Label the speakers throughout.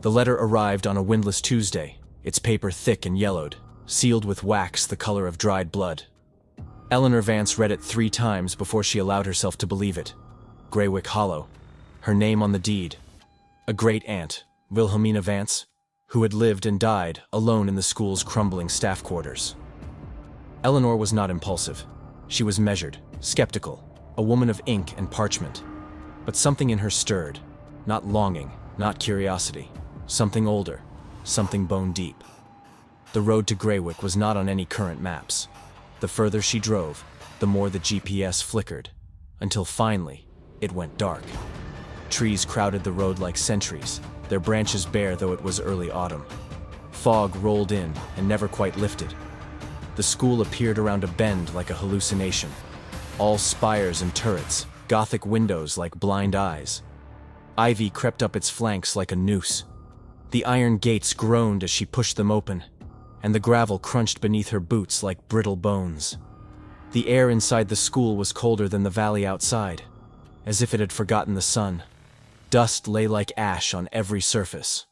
Speaker 1: The letter arrived on a windless Tuesday, its paper thick and yellowed, sealed with wax the color of dried blood. Eleanor Vance read it 3 times before she allowed herself to believe it. Greywick Hollow. Her name on the deed. A great-aunt, Wilhelmina Vance, who had lived and died alone in the school's crumbling staff quarters. Eleanor was not impulsive. She was measured, skeptical, a woman of ink and parchment. But something in her stirred, not longing, not curiosity, something older, something bone-deep. The road to Greywick was not on any current maps. The further she drove, the more the GPS flickered, until finally, it went dark. Trees crowded the road like sentries, their branches bare though it was early autumn. Fog rolled in and never quite lifted. The school appeared around a bend like a hallucination. All spires and turrets, Gothic windows like blind eyes. Ivy crept up its flanks like a noose. The iron gates groaned as she pushed them open, and the gravel crunched beneath her boots like brittle bones. The air inside the school was colder than the valley outside, as if it had forgotten the sun. Dust lay like ash on every surface.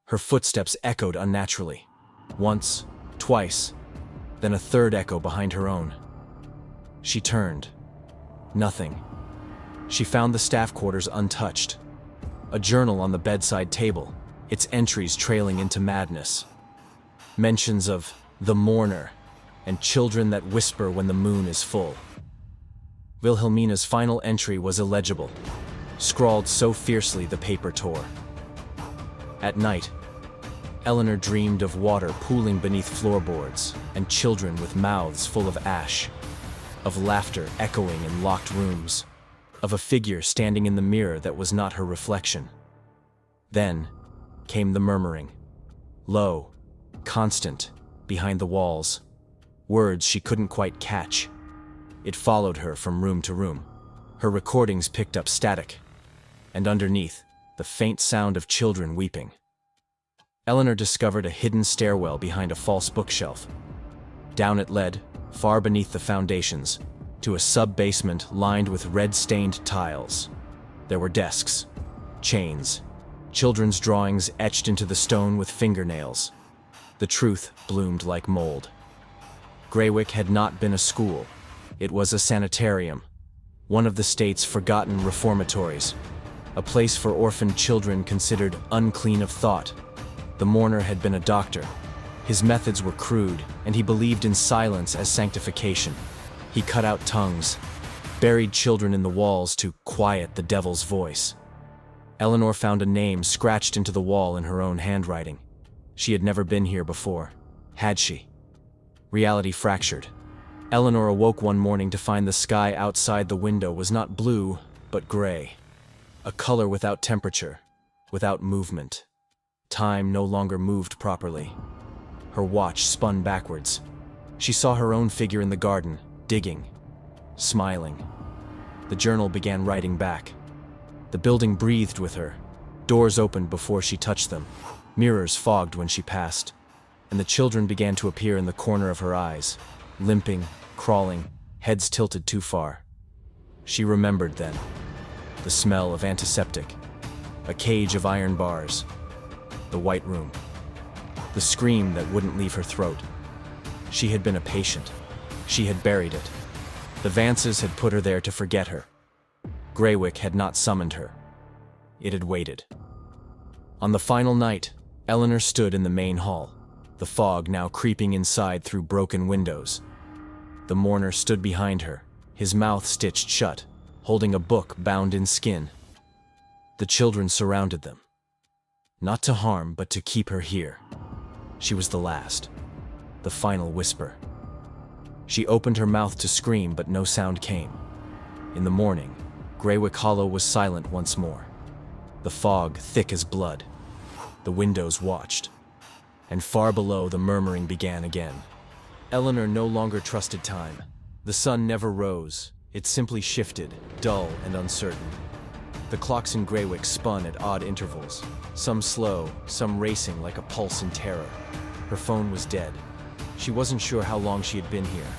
Speaker 1: Her footsteps echoed unnaturally. Once, twice, then a third echo behind her own. She turned. Nothing. She found the staff quarters untouched. A journal on the bedside table, its entries trailing into madness. Mentions of the mourner and children that whisper when the moon is full. Wilhelmina's final entry was illegible, scrawled so fiercely the paper tore. At night, Eleanor dreamed of water pooling beneath floorboards and children with mouths full of ash, of laughter echoing in locked rooms, of a figure standing in the mirror that was not her reflection. Then came the murmuring, low, constant, behind the walls, words she couldn't quite catch. It followed her from room to room. Her recordings picked up static, and underneath, the faint sound of children weeping. Eleanor discovered a hidden stairwell behind a false bookshelf. Down it led, far beneath the foundations, to a sub-basement lined with red-stained tiles. There were desks, chains, children's drawings etched into the stone with fingernails. The truth bloomed like mold. Greywick had not been a school. It was a sanitarium, one of the state's forgotten reformatories, a place for orphaned children considered unclean of thought. The mourner had been a doctor. His methods were crude, and he believed in silence as sanctification. He cut out tongues, buried children in the walls to quiet the devil's voice. Eleanor found a name scratched into the wall in her own handwriting. She had never been here before, had she? Reality fractured. Eleanor awoke one morning to find the sky outside the window was not blue, but gray. A color without temperature, without movement. Time no longer moved properly. Her watch spun backwards. She saw her own figure in the garden, digging, smiling. The journal began writing back. The building breathed with her. Doors opened before she touched them. Mirrors fogged when she passed. And the children began to appear in the corner of her eyes, limping, crawling, heads tilted too far. She remembered then. The smell of antiseptic. A cage of iron bars. The white room. The scream that wouldn't leave her throat. She had been a patient. She had buried it. The Vances had put her there to forget her. Greywick had not summoned her. It had waited. On the final night, Eleanor stood in the main hall, the fog now creeping inside through broken windows. The mourner stood behind her, his mouth stitched shut, holding a book bound in skin. The children surrounded them. Not to harm, but to keep her here. She was the last. The final whisper. She opened her mouth to scream, but no sound came. In the morning, Greywick Hollow was silent once more. The fog thick as blood. The windows watched. And far below, the murmuring began again. Eleanor no longer trusted time. The sun never rose. It simply shifted, dull and uncertain. The clocks in Greywick spun at odd intervals, some slow, some racing like a pulse in terror. Her phone was dead. She wasn't sure how long she had been here.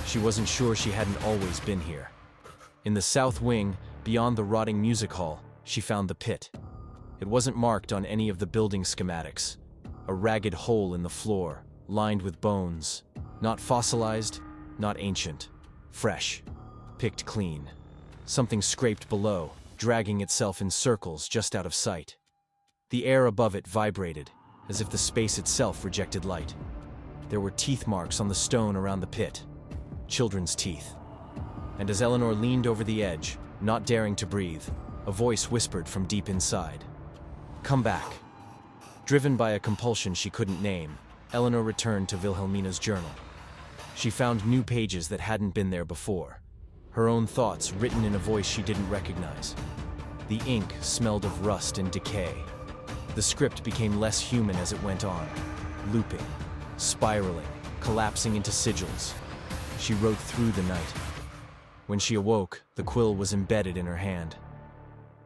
Speaker 1: She wasn't sure she hadn't always been here. In the south wing, beyond the rotting music hall, she found the pit. It wasn't marked on any of the building schematics. A ragged hole in the floor, lined with bones. Not fossilized, not ancient. Fresh. Picked clean. Something scraped below, dragging itself in circles just out of sight. The air above it vibrated, as if the space itself rejected light. There were teeth marks on the stone around the pit. Children's teeth. And as Eleanor leaned over the edge, not daring to breathe, a voice whispered from deep inside. "Come back." Driven by a compulsion she couldn't name, Eleanor returned to Wilhelmina's journal. She found new pages that hadn't been there before. Her own thoughts written in a voice she didn't recognize. The ink smelled of rust and decay. The script became less human as it went on, looping, spiraling, collapsing into sigils. She wrote through the night. When she awoke, the quill was embedded in her hand.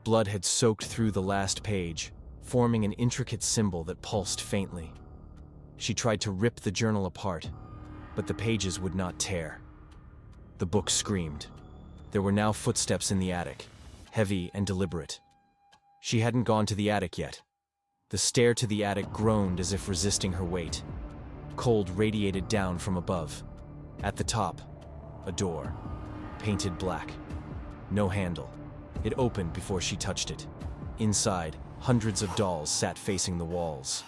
Speaker 1: Blood had soaked through the last page, forming an intricate symbol that pulsed faintly. She tried to rip the journal apart, but the pages would not tear. The book screamed. There were now footsteps in the attic, heavy and deliberate. She hadn't gone to the attic yet. The stair to the attic groaned as if resisting her weight. Cold radiated down from above. At the top, a door, painted black. No handle. It opened before she touched it. Inside, hundreds of dolls sat facing the walls.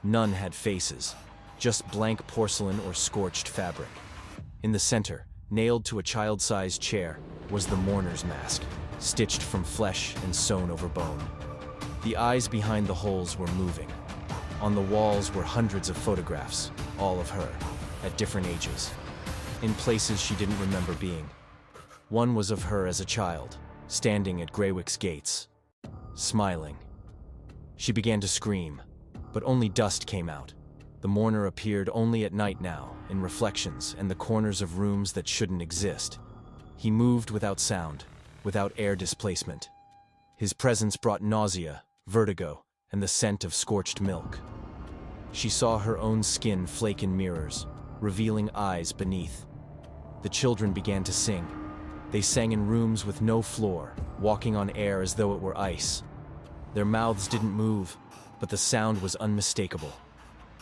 Speaker 1: None had faces, just blank porcelain or scorched fabric. In the center, nailed to a child-sized chair, was the mourner's mask, stitched from flesh and sewn over bone. The eyes behind the holes were moving. On the walls were hundreds of photographs, all of her, at different ages, in places she didn't remember being. One was of her as a child, standing at Greywick's gates, smiling. She began to scream, but only dust came out. The mourner appeared only at night now, in reflections and the corners of rooms that shouldn't exist. He moved without sound, without air displacement. His presence brought nausea, vertigo, and the scent of scorched milk. She saw her own skin flake in mirrors, revealing eyes beneath. The children began to sing. They sang in rooms with no floor, walking on air as though it were ice. Their mouths didn't move, but the sound was unmistakable.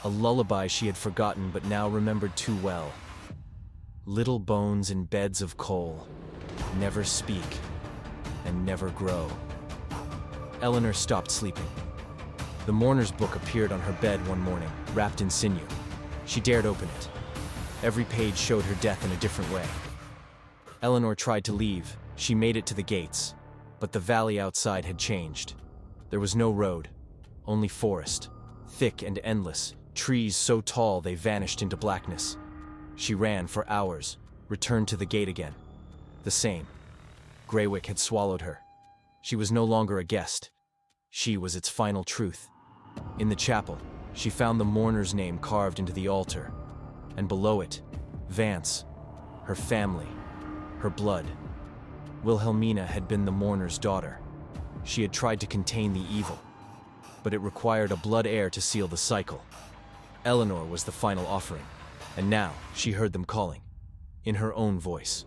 Speaker 1: A lullaby she had forgotten but now remembered too well. Little bones in beds of coal, never speak, and never grow. Eleanor stopped sleeping. The mourner's book appeared on her bed one morning, wrapped in sinew. She dared open it. Every page showed her death in a different way. Eleanor tried to leave. She made it to the gates, but the valley outside had changed. There was no road, only forest, thick and endless, trees so tall they vanished into blackness. She ran for hours, returned to the gate again. The same. Greywick had swallowed her. She was no longer a guest. She was its final truth. In the chapel, she found the mourner's name carved into the altar, and below it, Vance, her family, her blood. Wilhelmina had been the mourner's daughter. She had tried to contain the evil, but it required a blood heir to seal the cycle. Eleanor was the final offering, and now she heard them calling, in her own voice.